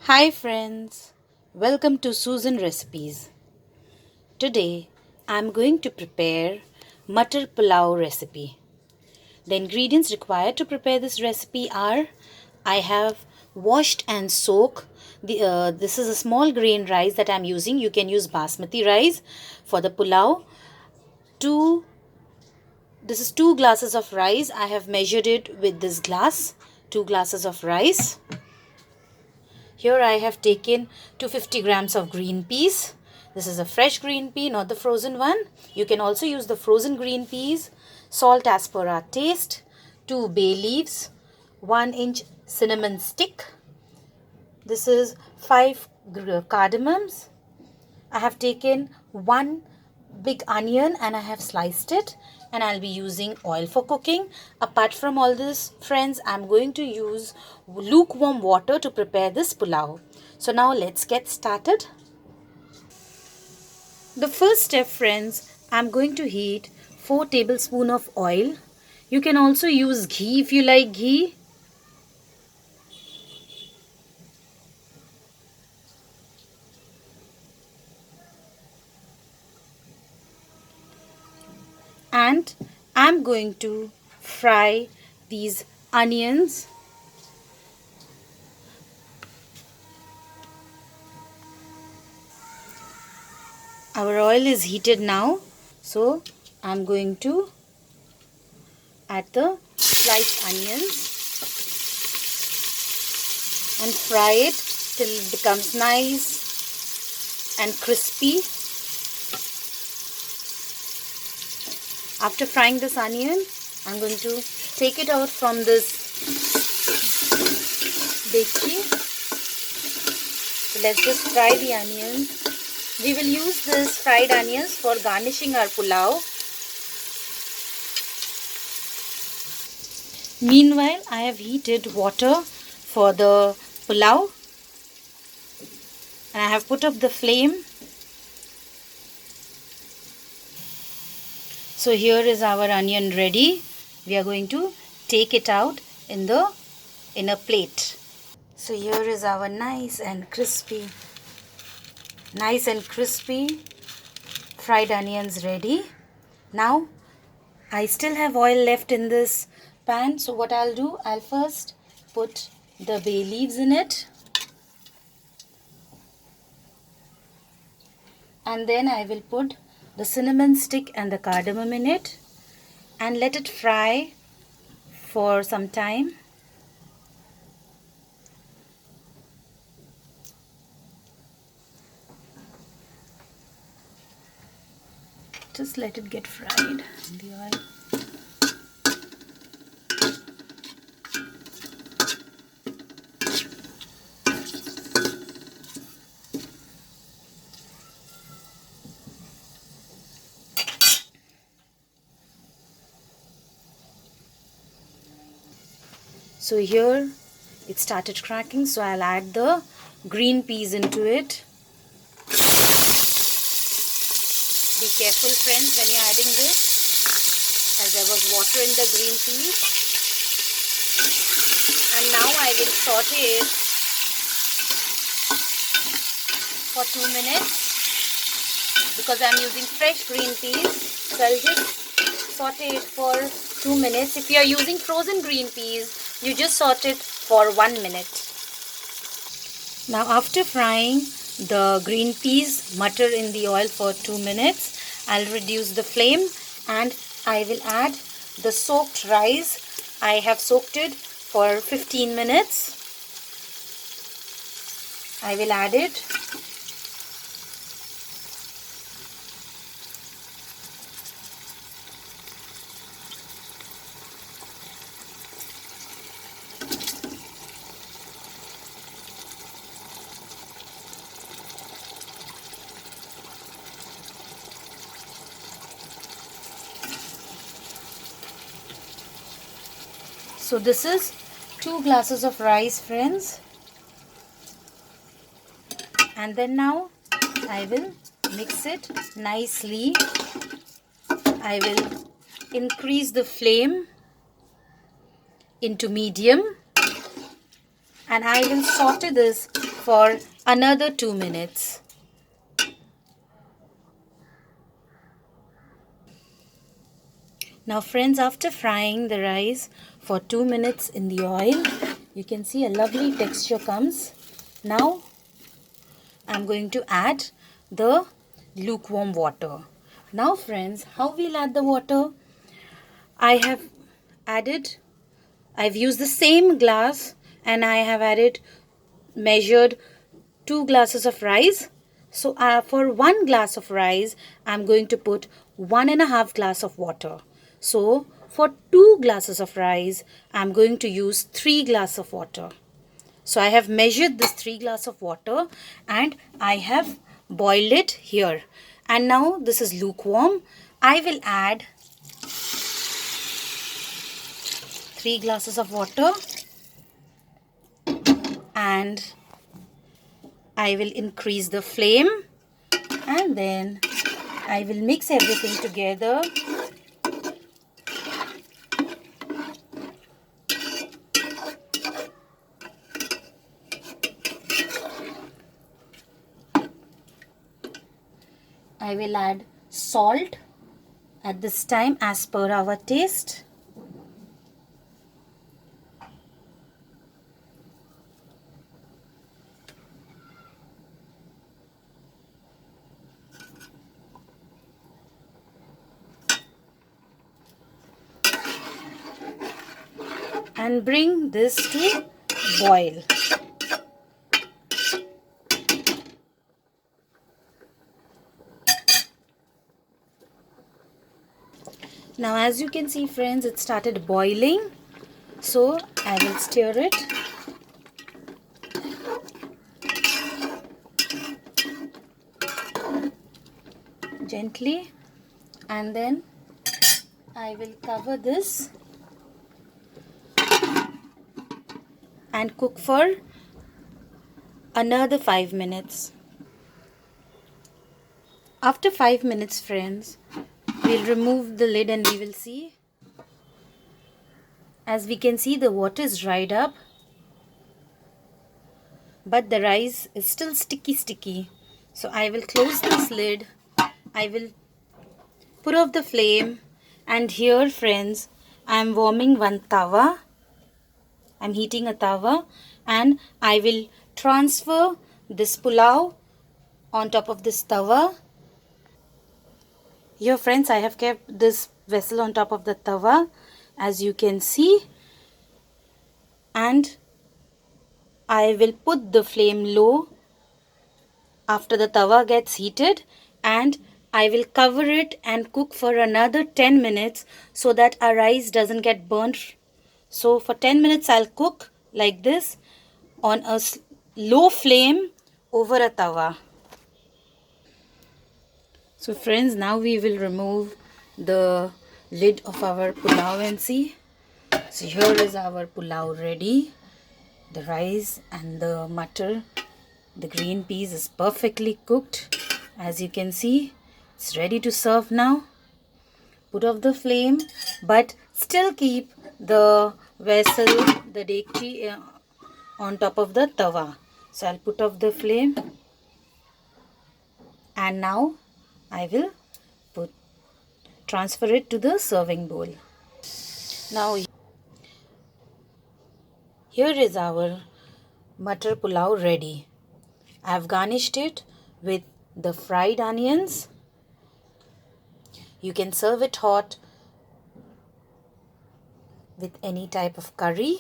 Hi friends, welcome to Susan Recipes. Today I am going to prepare Matar Pulao recipe. The ingredients required to prepare this recipe are: I have washed and soaked this is a small grain rice that I am using. You can use basmati rice for the pulao. Two This is 2 glasses of rice. I have measured it with this glass. 2 glasses of rice. Here I have taken 250 grams of green peas. This is a fresh green pea, not the frozen one. You can also use the frozen green peas. Salt as per our taste. 2 bay leaves. 1-inch cinnamon stick. This is 5 cardamoms. I have taken 1 big onion and I have sliced it, and I'll be using oil for cooking. Apart from all this, friends, I'm going to use lukewarm water to prepare this pulao. So now let's get started. The first step, friends, I'm going to heat 4 tablespoons of oil. You can also use ghee if you like ghee. And I'm going to fry these onions. Our oil is heated now, so I'm going to add the sliced onions and fry it till it becomes nice and crispy. After frying this onion, I'm going to take it out from this dekchi. So let's just fry the onions. We will use this fried onions for garnishing our pulao. Meanwhile, I have heated water for the pulao and I have put up the flame. So here is our onion ready. We are going to take it out in a plate. So here is our nice and crispy fried onions ready. Now I still have oil left in this pan, so what I'll do, I'll first put the bay leaves in it, and then I will put the cinnamon stick and the cardamom in it and let it fry for some time. Just let it get fried in the oil. So here it started cracking, so I'll add the green peas into it. Be careful, friends, when you're adding this, as there was water in the green peas. And now I will saute it for 2 minutes because I'm using fresh green peas. So I'll just saute it for 2 minutes. If you are using frozen green peas, you just saute it for 1 minute. Now after frying the green peas matar in the oil for 2 minutes, I'll reduce the flame and I will add the soaked rice. I have soaked it for 15 minutes. I will add it. So this is 2 glasses of rice, friends. And then now I will mix it nicely. I will increase the flame into medium and I will saute this for another 2 minutes. Now friends, after frying the rice for 2 minutes in the oil, you can see a lovely texture comes. Now I'm going to add the lukewarm water. Now friends, how we'll add the water? I've used the same glass and I have measured 2 glasses of rice. So for 1 glass of rice, I'm going to put 1.5 glass of water. So for 2 glasses of rice, I'm going to use 3 glass of water. So I have measured this 3 glass of water and I have boiled it here. And now this is lukewarm. I will add 3 glasses of water and I will increase the flame and then I will mix everything together. I will add salt at this time as per our taste. And bring this to boil. Now as you can see friends, it started boiling. So I will stir it. Gently, and then I will cover this and cook for another 5 minutes. After 5 minutes friends, we'll remove the lid and we will see. As we can see, the water is dried up, but the rice is still sticky. So I will close this lid. I will put off the flame, and here friends, I am warming one tawa. I'm heating a tawa and I will transfer this pulao on top of this tawa. Here friends, I have kept this vessel on top of the tawa as you can see, and I will put the flame low after the tawa gets heated, and I will cover it and cook for another 10 minutes so that our rice doesn't get burnt. So for 10 minutes I'll cook like this on a low flame over a tawa. So friends, now we will remove the lid of our pulao and see. So here is our pulao ready. The rice and the matar, the green peas is perfectly cooked. As you can see, it's ready to serve now. Put off the flame, but still keep the vessel, the dekchi on top of the tawa. So I'll put off the flame, and now I will transfer it to the serving bowl. Now here is our matar pulao ready. I have garnished it with the fried onions. You can serve it hot with any type of curry.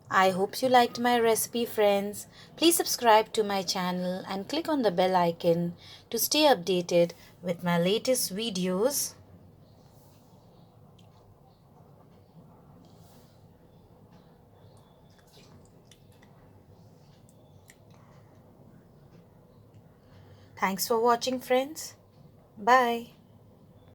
I hope you liked my recipe friends. Please subscribe to my channel and click on the bell icon to stay updated with my latest videos. Thanks for watching friends. Bye.